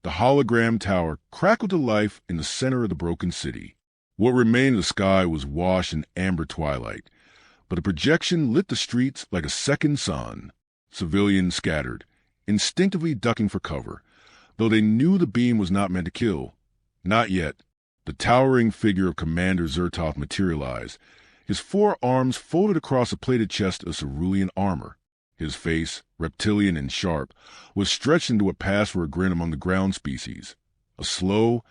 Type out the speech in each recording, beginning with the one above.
The hologram tower crackled to life in the center of the broken city. What remained of the sky was washed in amber twilight, but the projection lit the streets like a second sun. Civilians scattered, instinctively ducking for cover, though they knew the beam was not meant to kill. Not yet. The towering figure of Commander Zertov materialized, his four arms folded across a plated chest of cerulean armor. His face, reptilian and sharp, was stretched into what passed for a grin among the ground species. A slow,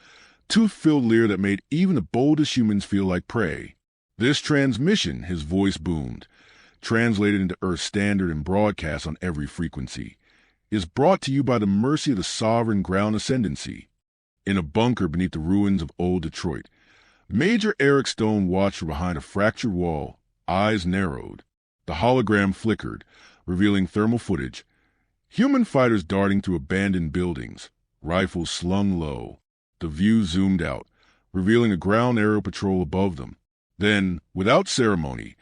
tooth-filled leer that made even the boldest humans feel like prey. This transmission, his voice boomed, translated into Earth standard and broadcast on every frequency, is brought to you by the mercy of the sovereign ground ascendancy. In a bunker beneath the ruins of old Detroit, Major Eric Stone watched from behind a fractured wall, eyes narrowed. The hologram flickered, revealing thermal footage. Human fighters darting through abandoned buildings, rifles slung low. The view zoomed out, revealing a ground aero patrol above them. Then, without ceremony,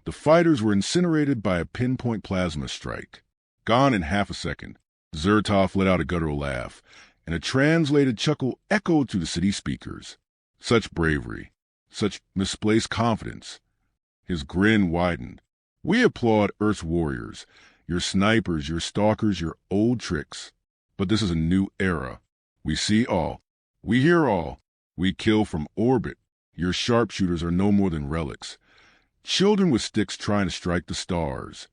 the fighters were incinerated by a pinpoint plasma strike. Gone in half a second, Zertov let out a guttural laugh, and a translated chuckle echoed through the city speakers. Such bravery, such misplaced confidence. His grin widened. We applaud Earth's warriors, your snipers, your stalkers, your old tricks. But this is a new era. We see all. We hear all. We kill from orbit. Your sharpshooters are no more than relics. Children with sticks trying to strike the stars.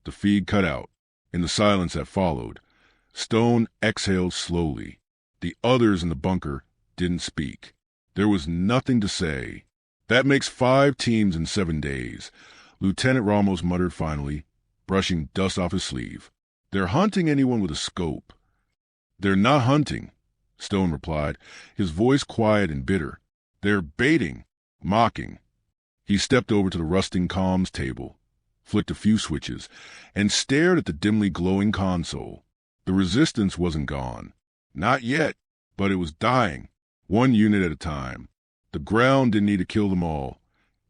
The feed cut out. In the silence that followed, Stone exhaled slowly. The others in the bunker didn't speak. There was nothing to say. That makes 5 teams in 7 days, Lieutenant Ramos muttered finally, brushing dust off his sleeve. They're hunting anyone with a scope. They're not hunting, Stone replied, his voice quiet and bitter. They're baiting, mocking. He stepped over to the rusting comms table, flicked a few switches, and stared at the dimly glowing console. The resistance wasn't gone. Not yet, but it was dying, 1 unit at a time. The ground didn't need to kill them all,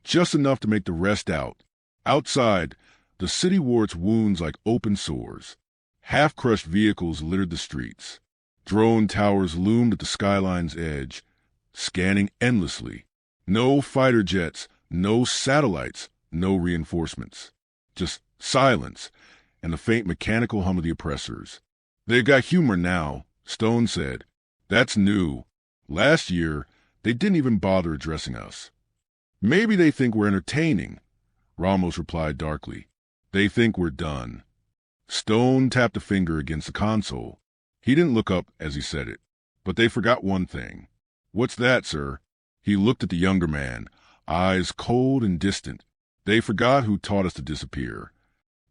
just enough to make the rest out. Outside, the city wore its wounds like open sores. Half-crushed vehicles littered the streets. Drone towers loomed at the skyline's edge, scanning endlessly. No fighter jets, no satellites, no reinforcements. Just silence and the faint mechanical hum of the oppressors. They've got humor now, Stone said. That's new. Last year, they didn't even bother addressing us. Maybe they think we're entertaining, Ramos replied darkly. They think we're done. Stone tapped a finger against the console. He didn't look up as he said it, but they forgot one thing. What's that, sir? He looked at the younger man, eyes cold and distant. They forgot who taught us to disappear.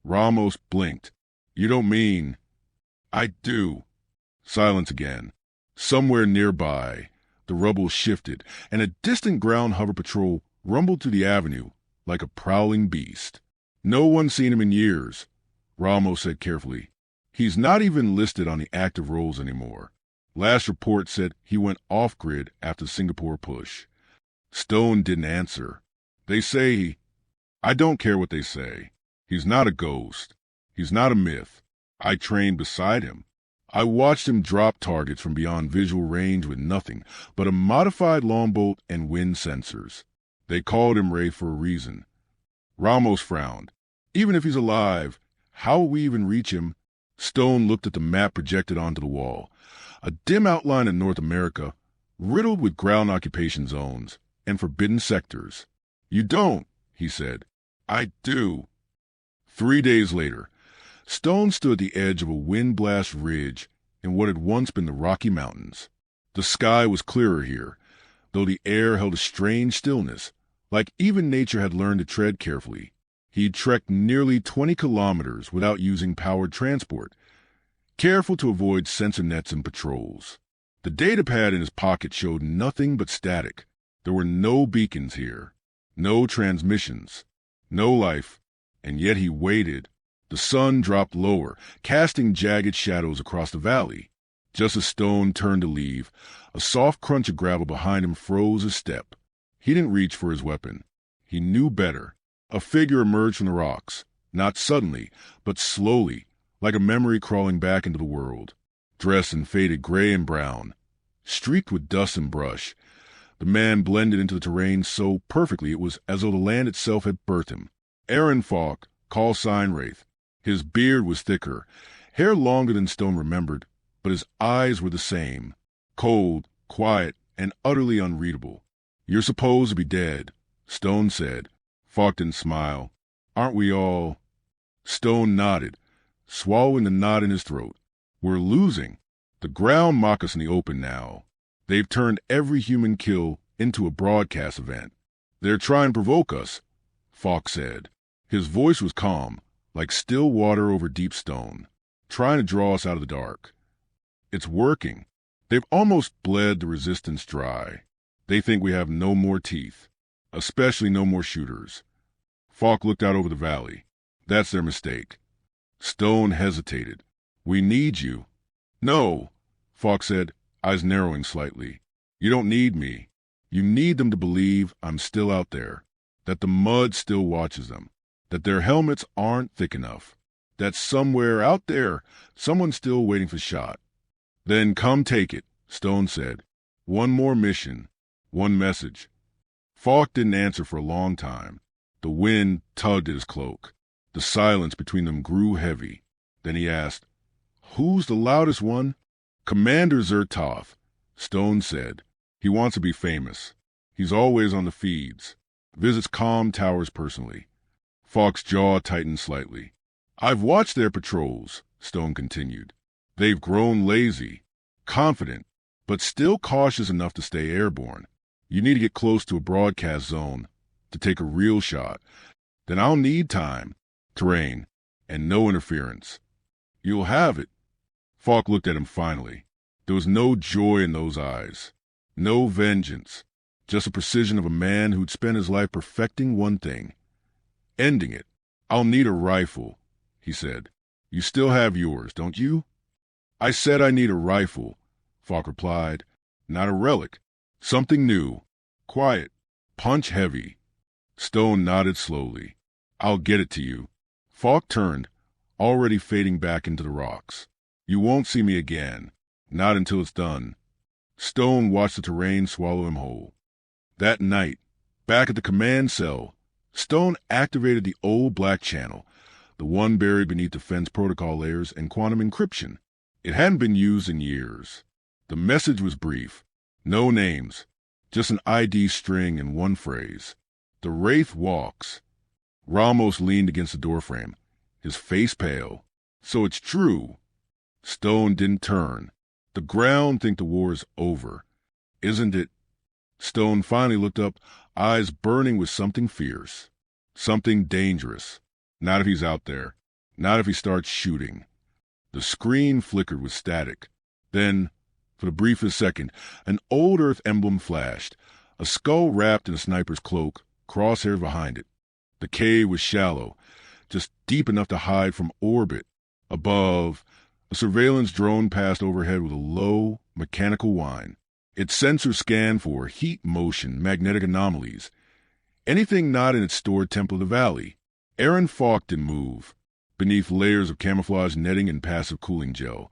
Ramos blinked. You don't mean... I do. Silence again. Somewhere nearby, the rubble shifted, and a distant ground hover patrol rumbled through the avenue like a prowling beast. No one's seen him in years, Ramos said carefully. He's not even listed on the active rolls anymore. Last report said he went off-grid after the Singapore push. Stone didn't answer. They say he... I don't care what they say. He's not a ghost. He's not a myth. I trained beside him. I watched him drop targets from beyond visual range with nothing but a modified longbolt and wind sensors. They called him Ray for a reason. Ramos frowned. Even if he's alive, how will we even reach him? Stone looked at the map projected onto the wall. A dim outline of North America, riddled with ground occupation zones and forbidden sectors. You don't, he said. I do. 3 days later, Stone stood at the edge of a wind-blast ridge in what had once been the Rocky Mountains. The sky was clearer here, though the air held a strange stillness, like even nature had learned to tread carefully. He'd trekked nearly 20 kilometers without using powered transport, careful to avoid sensor nets and patrols. The datapad in his pocket showed nothing but static. There were no beacons here, no transmissions, no life, and yet he waited. The sun dropped lower, casting jagged shadows across the valley. Just as Stone turned to leave, a soft crunch of gravel behind him froze his step. He didn't reach for his weapon. He knew better. A figure emerged from the rocks, not suddenly, but slowly, like a memory crawling back into the world. dressed in faded gray and brown, streaked with dust and brush. The man blended into the terrain so perfectly it was as though the land itself had birthed him. Aaron Falk, call sign Wraith. His beard was thicker, hair longer than Stone remembered, but his eyes were the same, cold, quiet, and utterly unreadable. "You're supposed to be dead," Stone said. Falk didn't smile. "Aren't we all?" Stone nodded, swallowing the knot in his throat. "We're losing. The ground mock us in the open now. They've turned every human kill into a broadcast event. They're trying to provoke us," Falk said. His voice was calm, like still water over deep stone, trying to draw us out of the dark. "It's working. They've almost bled the resistance dry. They think we have no more teeth, especially no more shooters." Falk looked out over the valley. "That's their mistake." Stone hesitated. "We need you." "No," Falk said, eyes narrowing slightly. "You don't need me. You need them to believe I'm still out there, that the mud still watches them, that their helmets aren't thick enough, that somewhere out there, someone's still waiting for shot." "Then come take it," Stone said. "One more mission, one message." Falk didn't answer for a long time. The wind tugged at his cloak. The silence between them grew heavy. Then he asked, "Who's the loudest one?" "Commander Zertov," Stone said. "He wants to be famous. He's always on the feeds. Visits calm towers personally." Falk's jaw tightened slightly. "I've watched their patrols," Stone continued. "They've grown lazy, confident, but still cautious enough to stay airborne. You need to get close to a broadcast zone to take a real shot. Then I'll need time, terrain, and no interference." "You'll have it." Falk looked at him finally. There was no joy in those eyes, no vengeance, just the precision of a man who'd spent his life perfecting one thing, ending it. "I'll need a rifle," he said. "You still have yours, don't you?" "I said I need a rifle," Falk replied. "Not a relic. Something new, quiet, punch heavy." Stone nodded slowly. "I'll get it to you." Falk turned, already fading back into the rocks. "You won't see me again. Not until it's done." Stone watched the terrain swallow him whole. That night, back at the command cell, Stone activated the old black channel, the one buried beneath defense protocol layers and quantum encryption. It hadn't been used in years. The message was brief. No names, just an ID string and one phrase. "The Wraith walks." Ramos leaned against the doorframe, his face pale. "So it's true." Stone didn't turn. "The ground think the war is over. Isn't it?" Stone finally looked up, eyes burning with something fierce. Something dangerous. Not if he's out there. Not if he starts shooting. The screen flickered with static. Then, for the briefest second, an old Earth emblem flashed, a skull wrapped in a sniper's cloak, crosshairs behind it. The cave was shallow, just deep enough to hide from orbit. Above, a surveillance drone passed overhead with a low, mechanical whine. Its sensors scanned for heat, motion, magnetic anomalies. Anything not in its stored temple of the valley. Aaron Falk didn't move, beneath layers of camouflage netting and passive cooling gel.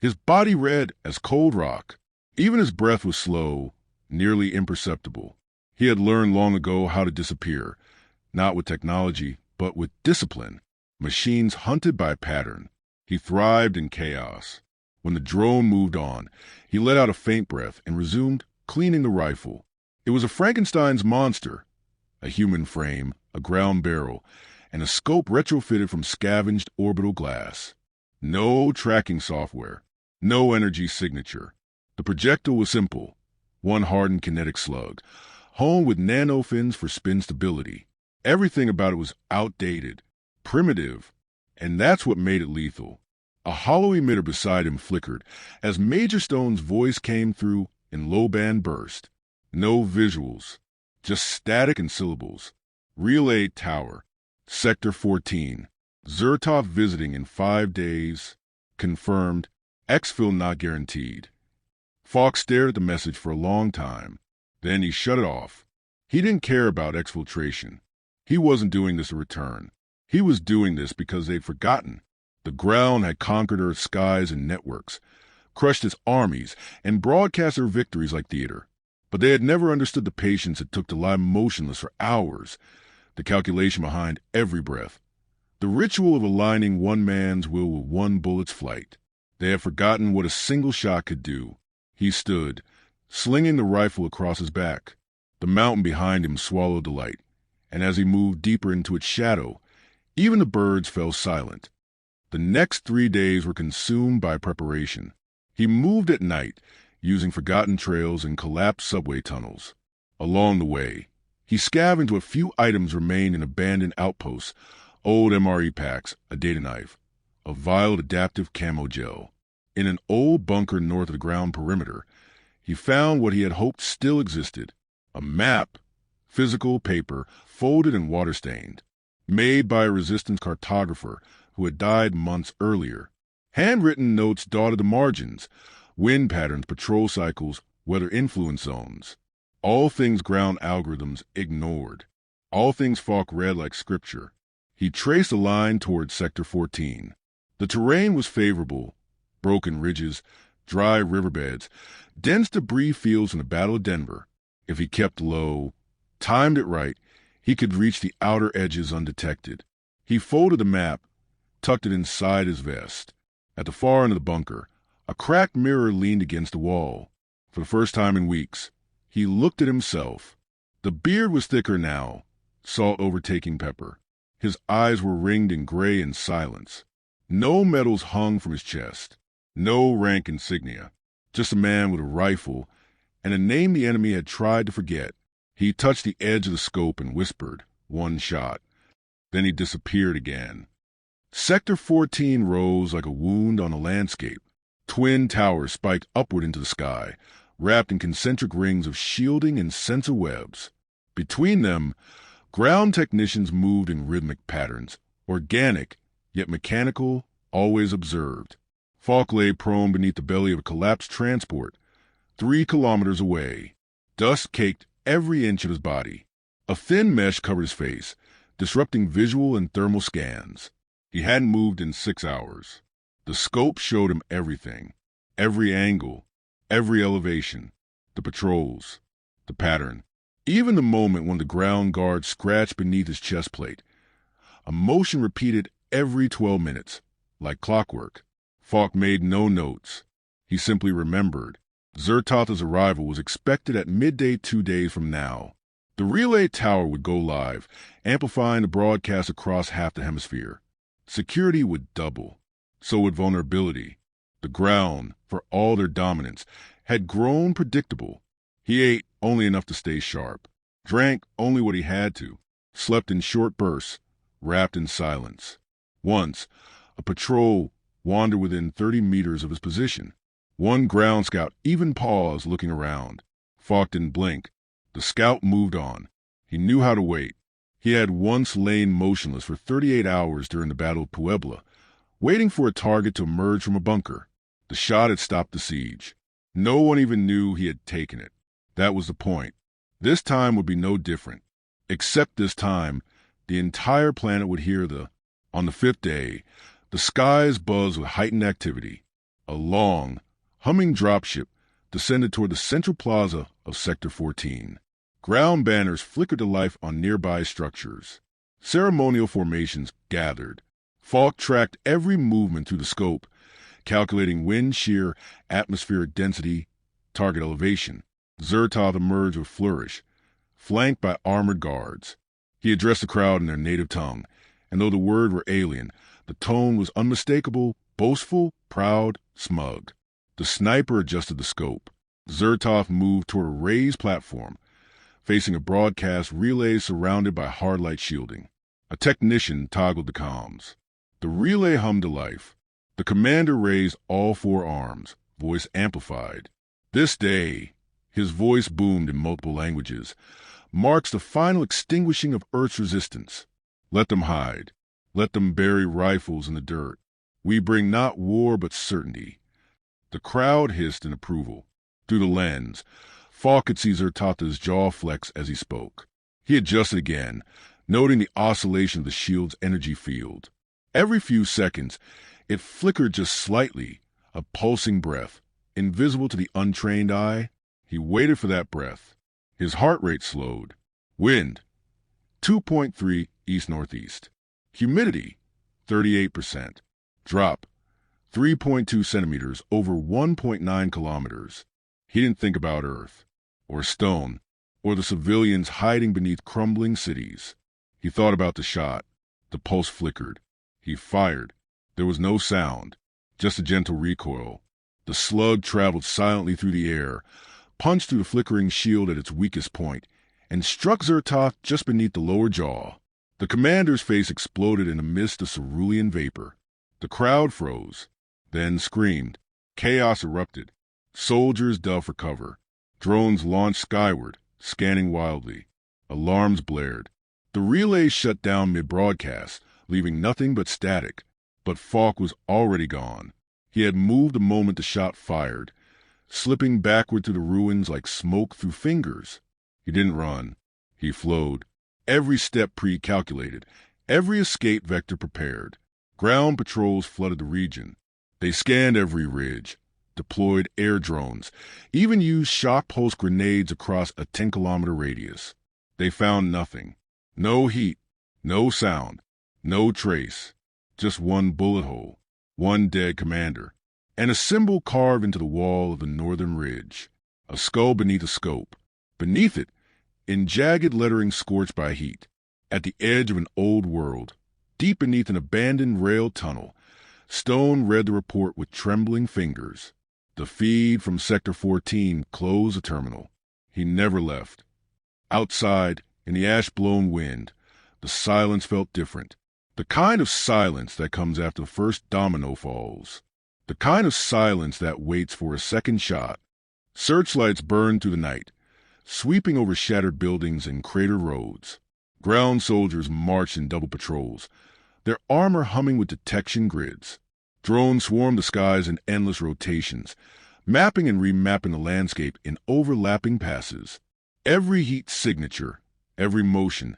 His body red as cold rock. Even his breath was slow, nearly imperceptible. He had learned long ago how to disappear, not with technology, but with discipline. Machines hunted by pattern. He thrived in chaos. When the drone moved on, he let out a faint breath and resumed cleaning the rifle. It was a Frankenstein's monster. A human frame, a ground barrel, and a scope retrofitted from scavenged orbital glass. No tracking software. No energy signature. The projectile was simple. One hardened kinetic slug, honed with nano fins for spin stability. Everything about it was outdated, primitive, and that's what made it lethal. A hollow emitter beside him flickered as Major Stone's voice came through in low-band burst. No visuals, just static and syllables. Relay tower, Sector 14. Zertov visiting in 5 days. Confirmed. Exfil not guaranteed. Falk stared at the message for a long time. Then he shut it off. He didn't care about exfiltration. He wasn't doing this to return. He was doing this because they'd forgotten. The ground had conquered Earth's skies and networks, crushed its armies, and broadcast their victories like theater. But they had never understood the patience it took to lie motionless for hours, the calculation behind every breath, the ritual of aligning one man's will with one bullet's flight. They had forgotten what a single shot could do. He stood, slinging the rifle across his back. The mountain behind him swallowed the light, and as he moved deeper into its shadow, even the birds fell silent. The next 3 days were consumed by preparation. He moved at night, using forgotten trails and collapsed subway tunnels. Along the way, he scavenged what few items remained in abandoned outposts, old MRE packs, a data knife, a vial of adaptive camo gel. In an old bunker north of the ground perimeter, he found what he had hoped still existed, a map, physical paper, folded and water-stained, made by a resistance cartographer who had died months earlier. Handwritten notes dotted the margins, wind patterns, patrol cycles, weather influence zones. All things ground algorithms ignored. All things Falk read like scripture. He traced a line towards Sector 14. The terrain was favorable. Broken ridges, dry riverbeds, dense debris fields in the Battle of Denver. If he kept low, timed it right, he could reach the outer edges undetected. He folded the map, tucked it inside his vest. At the far end of the bunker, a cracked mirror leaned against the wall. For the first time in weeks, he looked at himself. The beard was thicker now, salt overtaking pepper. His eyes were ringed in gray and silence. No medals hung from his chest. No rank insignia. Just a man with a rifle and a name the enemy had tried to forget. He touched the edge of the scope and whispered, "One shot." Then he disappeared again. Sector 14 rose like a wound on a landscape. Twin towers spiked upward into the sky, wrapped in concentric rings of shielding and sensor webs. Between them, ground technicians moved in rhythmic patterns, organic, yet mechanical, always observed. Falk lay prone beneath the belly of a collapsed transport, 3 kilometers away. Dust caked every inch of his body. A thin mesh covered his face, disrupting visual and thermal scans. He hadn't moved in 6 hours. The scope showed him everything. Every angle, every elevation, the patrols, the pattern. Even the moment when the ground guard scratched beneath his chest plate. A motion repeated every 12 minutes, like clockwork. Falk made no notes. He simply remembered. Zertatha's arrival was expected at midday 2 days from now. The relay tower would go live, amplifying the broadcast across half the hemisphere. Security would double. So would vulnerability. The ground, for all their dominance, had grown predictable. He ate only enough to stay sharp, drank only what he had to, slept in short bursts, wrapped in silence. Once, a patrol wandered within 30 meters of his position. One ground scout even paused, looking around. Falk didn't blink. The scout moved on. He knew how to wait. He had once lain motionless for 38 hours during the Battle of Puebla, waiting for a target to emerge from a bunker. The shot had stopped the siege. No one even knew he had taken it. That was the point. This time would be no different. Except this time, the entire planet would hear on the 5th day, the skies buzzed with heightened activity. A long, humming dropship descended toward the central plaza of Sector 14. Ground banners flickered to life on nearby structures. Ceremonial formations gathered. Falk tracked every movement through the scope, calculating wind shear, atmospheric density, target elevation. Zertatha emerged with flourish, flanked by armored guards. He addressed the crowd in their native tongue, and though the word were alien, the tone was unmistakable, boastful, proud, smug. The sniper adjusted the scope. Zertatha moved toward a raised platform, facing a broadcast relay surrounded by hard light shielding. A technician toggled the comms. The relay hummed to life. The commander raised all 4 arms, voice amplified. This day, his voice boomed in multiple languages, marks the final extinguishing of Earth's resistance. Let them hide. Let them bury rifles in the dirt. We bring not war but certainty. The crowd hissed in approval. Through the lens, Falk could see Zertatha's jaw flex as he spoke. He adjusted again, noting the oscillation of the shield's energy field. Every few seconds, it flickered just slightly, a pulsing breath, invisible to the untrained eye. He waited for that breath. His heart rate slowed. Wind, 2.3 east-northeast. Humidity, 38%. Drop, 3.2 centimeters over 1.9 kilometers. He didn't think about Earth, or stone, or the civilians hiding beneath crumbling cities. He thought about the shot. The pulse flickered. He fired. There was no sound, just a gentle recoil. The slug traveled silently through the air, punched through the flickering shield at its weakest point, and struck Zertoth just beneath the lower jaw. The commander's face exploded in a mist of cerulean vapor. The crowd froze, then screamed. Chaos erupted. Soldiers dove for cover. Drones launched skyward, scanning wildly. Alarms blared. The relay shut down mid-broadcast, leaving nothing but static. But Falk was already gone. He had moved the moment the shot fired, slipping backward through the ruins like smoke through fingers. He didn't run. He flowed. Every step pre-calculated, every escape vector prepared. Ground patrols flooded the region. They scanned every ridge, deployed air drones, even used shock pulse grenades across a 10-kilometer radius. They found nothing. No heat, no sound, no trace. Just one bullet hole, one dead commander, and a symbol carved into the wall of the northern ridge. A skull beneath a scope. Beneath it, in jagged lettering scorched by heat, at the edge of an old world, deep beneath an abandoned rail tunnel, Stone read the report with trembling fingers. The feed from Sector 14 closed the terminal. He never left. Outside, in the ash-blown wind, the silence felt different. The kind of silence that comes after the first domino falls. The kind of silence that waits for a second shot. Searchlights burned through the night, sweeping over shattered buildings and cratered roads. Ground soldiers marched in double patrols, their armor humming with detection grids. Drones swarmed the skies in endless rotations, mapping and remapping the landscape in overlapping passes. Every heat signature, every motion,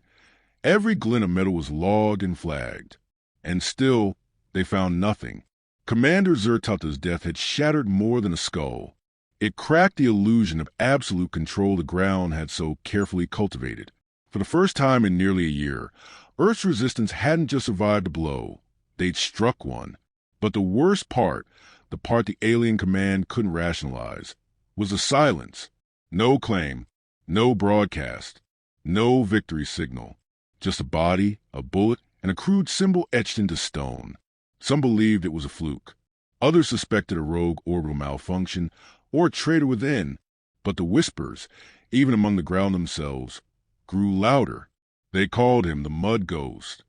every glint of metal was logged and flagged. And still, they found nothing. Commander Zertotha's death had shattered more than a skull. It cracked the illusion of absolute control the ground had so carefully cultivated. For the first time in nearly a year, Earth's resistance hadn't just survived a blow. They'd struck one. But the worst part, the part the alien command couldn't rationalize, was the silence. No claim, no broadcast, no victory signal. Just a body, a bullet, and a crude symbol etched into stone. Some believed it was a fluke. Others suspected a rogue orbital malfunction or a traitor within. But the whispers, even among the ground themselves, grew louder. They called him the Mud Ghost,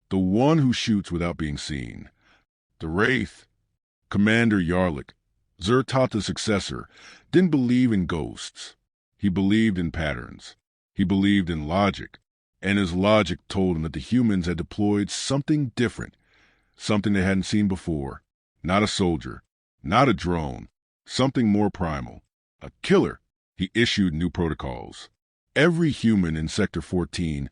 the one who shoots without being seen. The Wraith, Commander Yarlik, Zertotha's successor, didn't believe in ghosts. He believed in patterns. He believed in logic. And his logic told him that the humans had deployed something different, something they hadn't seen before. Not a soldier, not a drone, something more primal. A killer. He issued new protocols. Every human in Sector 14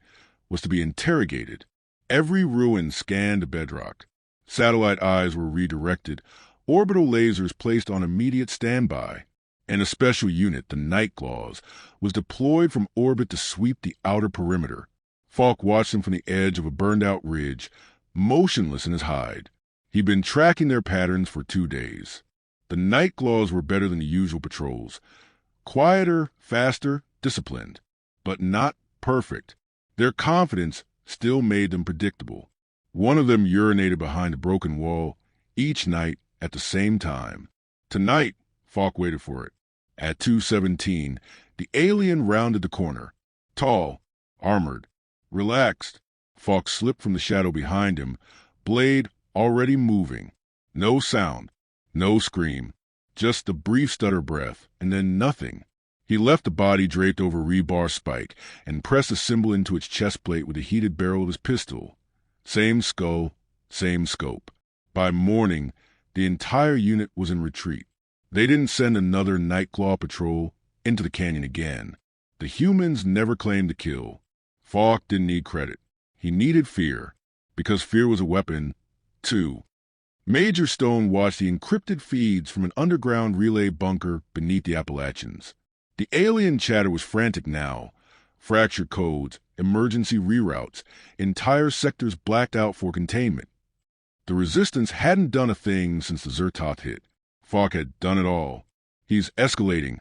was to be interrogated. Every ruin scanned to bedrock. Satellite eyes were redirected, orbital lasers placed on immediate standby. And a special unit, the Nightclaws, was deployed from orbit to sweep the outer perimeter. Falk watched them from the edge of a burned-out ridge, motionless in his hide. He'd been tracking their patterns for 2 days. The Nightclaws were better than the usual patrols. Quieter, faster, disciplined. But not perfect. Their confidence still made them predictable. One of them urinated behind a broken wall each night at the same time. Tonight, Falk waited for it. At 2:17, the alien rounded the corner. Tall, armored, relaxed. Falk slipped from the shadow behind him, blade already moving. No sound, no scream, just the brief stutter breath, and then nothing. He left the body draped over a rebar spike and pressed the symbol into its chest plate with the heated barrel of his pistol. Same skull, same scope. By morning, the entire unit was in retreat. They didn't send another Nightclaw patrol into the canyon again. The humans never claimed to kill. Falk didn't need credit. He needed fear, because fear was a weapon, too. Major Stone watched the encrypted feeds from an underground relay bunker beneath the Appalachians. The alien chatter was frantic now. Fractured codes, emergency reroutes, entire sectors blacked out for containment. The Resistance hadn't done a thing since the Zertoth hit. Falk had done it all. He's escalating,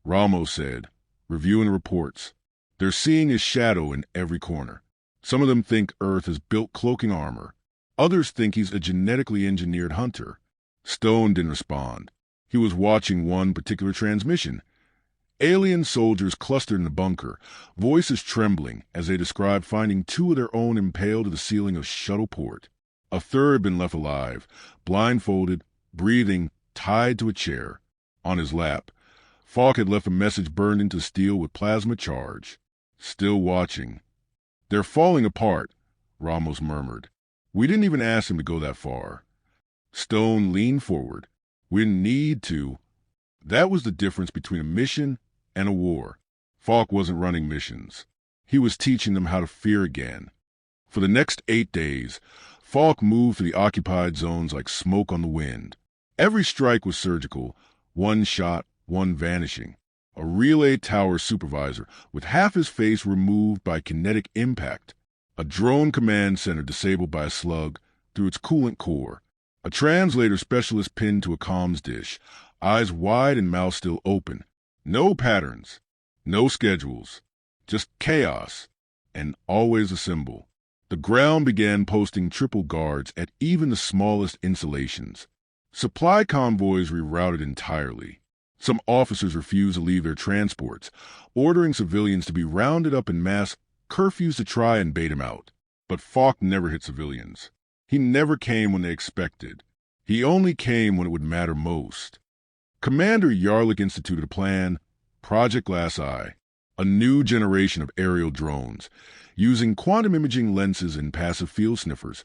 Ramos said, reviewing reports. They're seeing his shadow in every corner. Some of them think Earth has built cloaking armor. Others think he's a genetically engineered hunter. Stone didn't respond. He was watching one particular transmission. Alien soldiers clustered in the bunker, voices trembling as they described finding two of their own impaled to the ceiling of shuttle port. A third had been left alive, blindfolded, breathing, tied to a chair. On his lap, Falk had left a message burned into steel with plasma charge. Still watching. They're falling apart, Ramos murmured. We didn't even ask him to go that far. Stone leaned forward. We didn't need to. That was the difference between a mission and a war. Falk wasn't running missions. He was teaching them how to fear again. For the next 8 days, Falk moved through the occupied zones like smoke on the wind. Every strike was surgical, one shot, one vanishing. A relay tower supervisor with half his face removed by kinetic impact. A drone command center disabled by a slug through its coolant core. A translator specialist pinned to a comms dish, eyes wide and mouth still open. No patterns, no schedules, just chaos, and always a symbol. The ground began posting triple guards at even the smallest installations. Supply convoys rerouted entirely. Some officers refused to leave their transports, ordering civilians to be rounded up in mass curfews to try and bait him out. But Falk never hit civilians. He never came when they expected. He only came when it would matter most. Commander Yarlick instituted a plan, Project Glass Eye, a new generation of aerial drones, using quantum imaging lenses and passive field sniffers,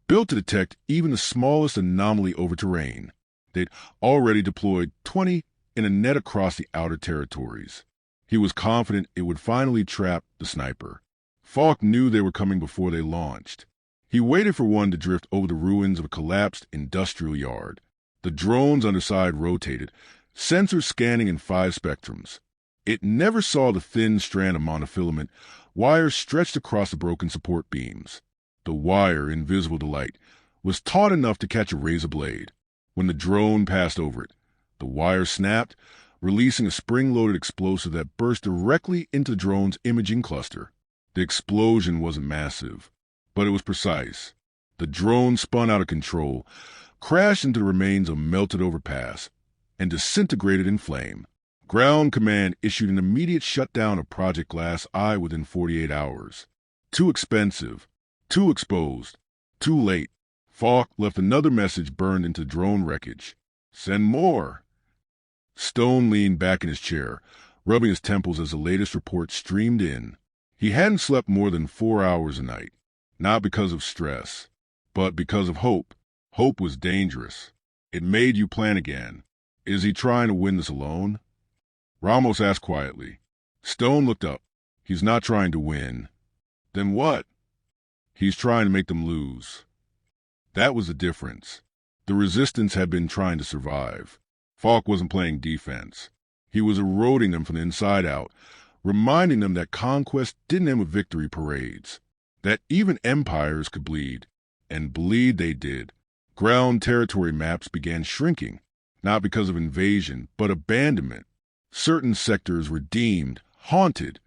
built to detect even the smallest anomaly over terrain. They'd already deployed 20 in a net across the outer territories. He was confident it would finally trap the sniper. Falk knew they were coming before they launched. He waited for one to drift over the ruins of a collapsed industrial yard. The drone's underside rotated, sensors scanning in 5 spectrums. It never saw the thin strand of monofilament, wires stretched across the broken support beams. The wire, invisible to light, was taut enough to catch a razor blade. When the drone passed over it, the wire snapped, releasing a spring-loaded explosive that burst directly into the drone's imaging cluster. The explosion wasn't massive, but it was precise. The drone spun out of control, crashed into the remains of a melted overpass, and disintegrated in flame. Ground Command issued an immediate shutdown of Project Glass Eye within 48 hours. Too expensive, too exposed, too late. Falk left another message burned into drone wreckage. Send more. Stone leaned back in his chair, rubbing his temples as the latest report streamed in. He hadn't slept more than 4 hours a night, not because of stress, but because of hope. Hope was dangerous. It made you plan again. Is he trying to win this alone? Ramos asked quietly. Stone looked up. He's not trying to win. Then what? He's trying to make them lose. That was the difference. The Resistance had been trying to survive. Falk wasn't playing defense. He was eroding them from the inside out, reminding them that conquest didn't end with victory parades, that even empires could bleed, and bleed they did. Ground territory maps began shrinking, not because of invasion, but abandonment. Certain sectors were deemed haunted.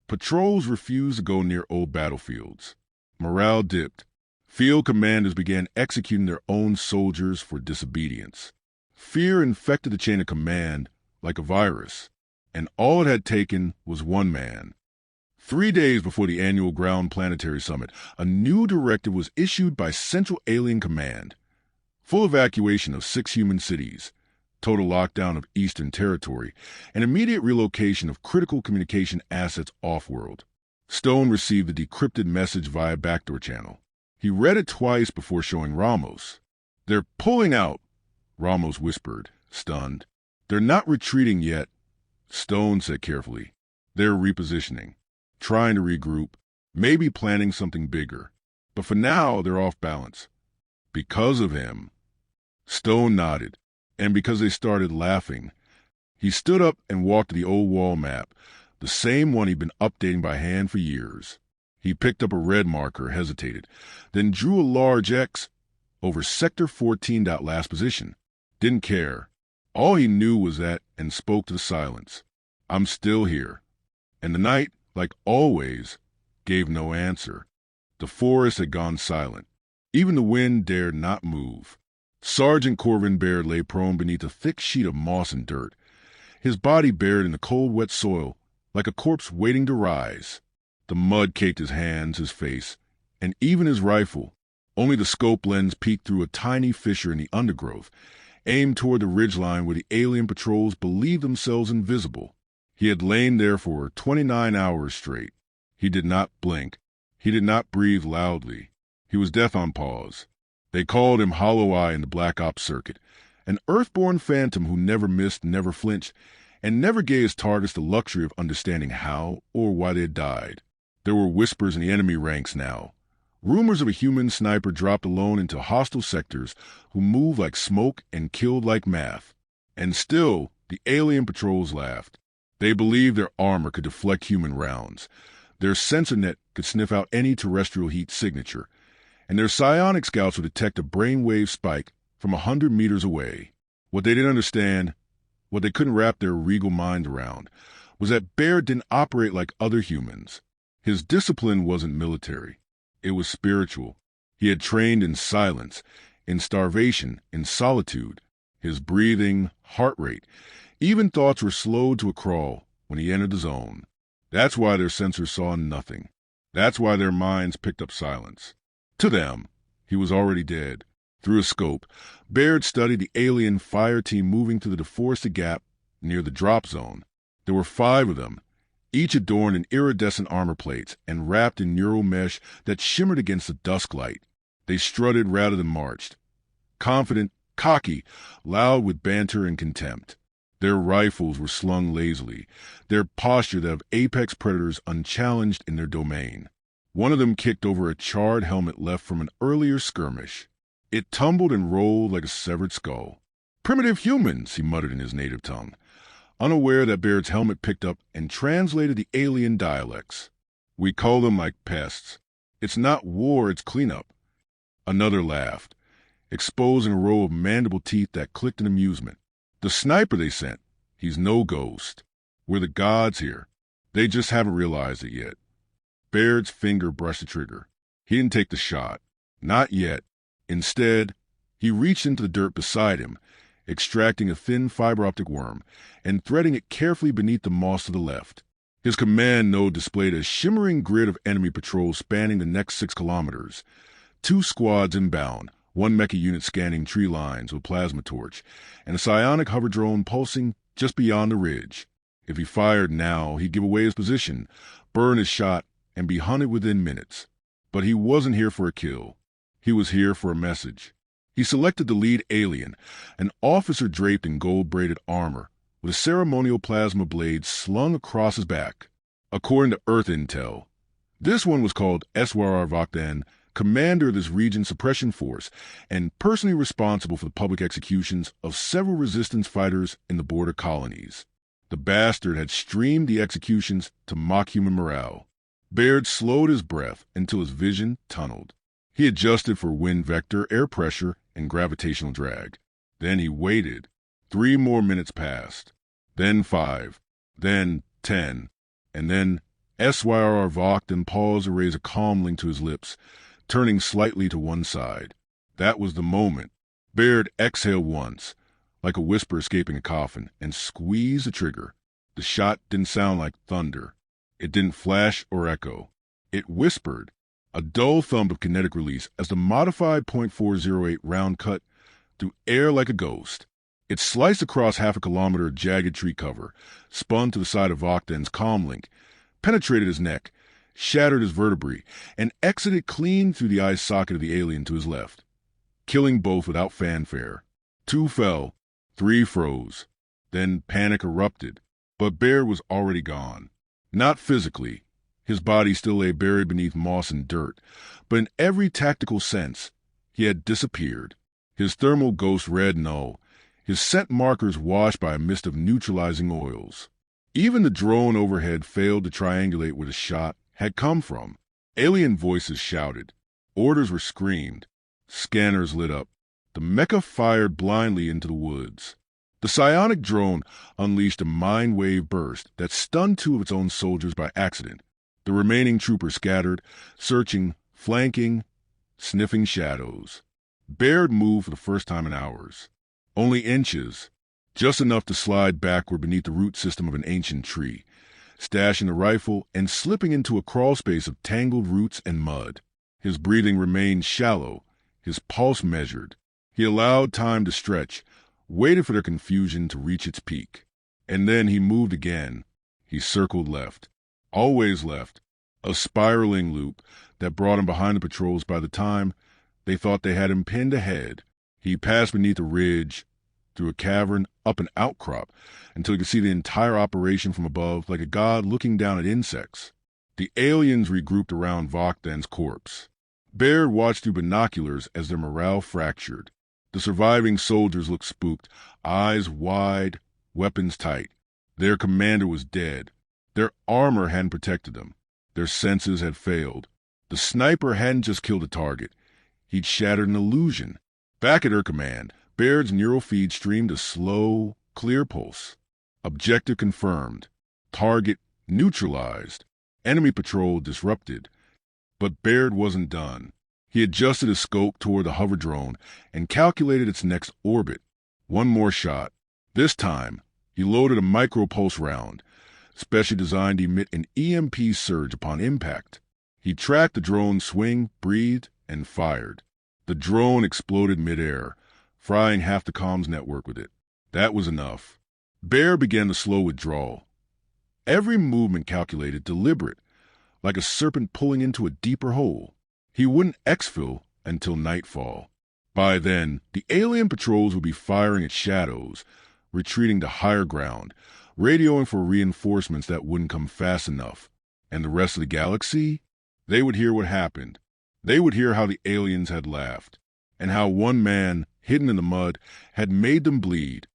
Patrols refused to go near old battlefields. Morale dipped. Field commanders began executing their own soldiers for disobedience. Fear infected the chain of command like a virus, and all it had taken was one man. 3 days before the annual Ground Planetary Summit, a new directive was issued by Central Alien Command. Full evacuation of 6 human cities, total lockdown of Eastern Territory, and immediate relocation of critical communication assets off-world. Stone received the decrypted message via backdoor channel. He read it twice before showing Ramos. They're pulling out, Ramos whispered, stunned. They're not retreating yet, Stone said carefully. They're repositioning, trying to regroup, maybe planning something bigger. But for now, they're off balance. Because of him. Stone nodded, and because they started laughing, he stood up and walked to the old wall map, the same one he'd been updating by hand for years. He picked up a red marker, hesitated, then drew a large X over Sector 14. Last position. Didn't care. All he knew was that, and spoke to the silence. I'm still here. And the night, like always, gave no answer. The forest had gone silent. Even the wind dared not move. Sergeant Corvin Baird lay prone beneath a thick sheet of moss and dirt, his body buried in the cold, wet soil, like a corpse waiting to rise. The mud caked his hands, his face, and even his rifle. Only the scope lens peeked through a tiny fissure in the undergrowth, aimed toward the ridgeline where the alien patrols believed themselves invisible. He had lain there for 29 hours straight. He did not blink. He did not breathe loudly. He was death on pause. They called him Hollow Eye in the Black Ops circuit, an earthborn phantom who never missed, never flinched, and never gave his targets the luxury of understanding how or why they had died. There were whispers in the enemy ranks now. Rumors of a human sniper dropped alone into hostile sectors who moved like smoke and killed like math. And still, the alien patrols laughed. They believed their armor could deflect human rounds. Their sensor net could sniff out any terrestrial heat signature. And their psionic scouts would detect a brainwave spike from 100 meters away. What they didn't understand, what they couldn't wrap their regal mind around, was that Baird didn't operate like other humans. His discipline wasn't military. It was spiritual. He had trained in silence, in starvation, in solitude. His breathing, heart rate, even thoughts were slowed to a crawl when he entered the zone. That's why their sensors saw nothing. That's why their minds picked up silence. To them, he was already dead. Through a scope, Baird studied the alien fire team moving through the deforested gap near the drop zone. There were 5 of them, each adorned in iridescent armor plates and wrapped in neural mesh that shimmered against the dusk light. They strutted rather than marched. Confident, cocky, loud with banter and contempt. Their rifles were slung lazily, their posture that of apex predators unchallenged in their domain. One of them kicked over a charred helmet left from an earlier skirmish. It tumbled and rolled like a severed skull. "Primitive humans," he muttered in his native tongue, unaware that Baird's helmet picked up and translated the alien dialects. "We call them like pests. It's not war, it's cleanup." Another laughed, exposing a row of mandible teeth that clicked in amusement. "The sniper they sent, he's no ghost. We're the gods here. They just haven't realized it yet." Baird's finger brushed the trigger. He didn't take the shot. Not yet. Instead, he reached into the dirt beside him, extracting a thin fiber-optic worm and threading it carefully beneath the moss to the left. His command node displayed a shimmering grid of enemy patrols spanning the next 6 kilometers. 2 squads inbound, 1 mecha unit scanning tree lines with a plasma torch, and a psionic hover drone pulsing just beyond the ridge. If he fired now, he'd give away his position, burn his shot, and be hunted within minutes. But he wasn't here for a kill. He was here for a message. He selected the lead alien, an officer draped in gold-braided armor, with a ceremonial plasma blade slung across his back. According to Earth Intel, this one was called HFY Sci-Fi, commander of this region's suppression force, and personally responsible for the public executions of several resistance fighters in the border colonies. The bastard had streamed the executions to mock human morale. Baird slowed his breath until his vision tunneled. He adjusted for wind vector, air pressure, and gravitational drag. Then he waited. 3 more minutes passed. Then 5. Then 10. And then SYR Vogt and paused to raise a comlink to his lips, turning slightly to one side. That was the moment. Baird exhaled once, like a whisper escaping a coffin, and squeezed the trigger. The shot didn't sound like thunder. It didn't flash or echo. It whispered, a dull thump of kinetic release as the modified .408 round cut through air like a ghost. It sliced across 1/2 kilometer of jagged tree cover, spun to the side of Vogten's comlink, penetrated his neck, shattered his vertebrae, and exited clean through the eye socket of the alien to his left, killing both without fanfare. 2 fell, 3 froze. Then panic erupted, but Baird was already gone. Not physically. His body still lay buried beneath moss and dirt, but in every tactical sense, he had disappeared. His thermal ghost red null, his scent markers washed by a mist of neutralizing oils. Even the drone overhead failed to triangulate where the shot had come from. Alien voices shouted. Orders were screamed. Scanners lit up. The mecha fired blindly into the woods. The psionic drone unleashed a mind wave burst that stunned 2 of its own soldiers by accident. The remaining troopers scattered, searching, flanking, sniffing shadows. Baird moved for the first time in hours. Only inches, just enough to slide backward beneath the root system of an ancient tree, stashing the rifle and slipping into a crawl space of tangled roots and mud. His breathing remained shallow, his pulse measured. He allowed time to stretch, waited for their confusion to reach its peak. And then he moved again. He circled left. Always left. A spiraling loop that brought him behind the patrols by the time they thought they had him pinned ahead. He passed beneath a ridge, through a cavern, up an outcrop, until he could see the entire operation from above like a god looking down at insects. The aliens regrouped around Voktan's corpse. Baird watched through binoculars as their morale fractured. The surviving soldiers looked spooked, eyes wide, weapons tight. Their commander was dead. Their armor hadn't protected them. Their senses had failed. The sniper hadn't just killed a target. He'd shattered an illusion. Back at her command, Baird's neural feed streamed a slow, clear pulse. Objective confirmed. Target neutralized. Enemy patrol disrupted. But Baird wasn't done. He adjusted his scope toward the hover drone and calculated its next orbit. One more shot. This time, he loaded a micropulse round, specially designed to emit an EMP surge upon impact. He tracked the drone's swing, breathed, and fired. The drone exploded midair, frying half the comms network with it. That was enough. Baird began the slow withdrawal. Every movement calculated, deliberate, like a serpent pulling into a deeper hole. He wouldn't exfil until nightfall. By then, the alien patrols would be firing at shadows, retreating to higher ground, radioing for reinforcements that wouldn't come fast enough. And the rest of the galaxy? They would hear what happened. They would hear how the aliens had laughed, and how one man, hidden in the mud, had made them bleed.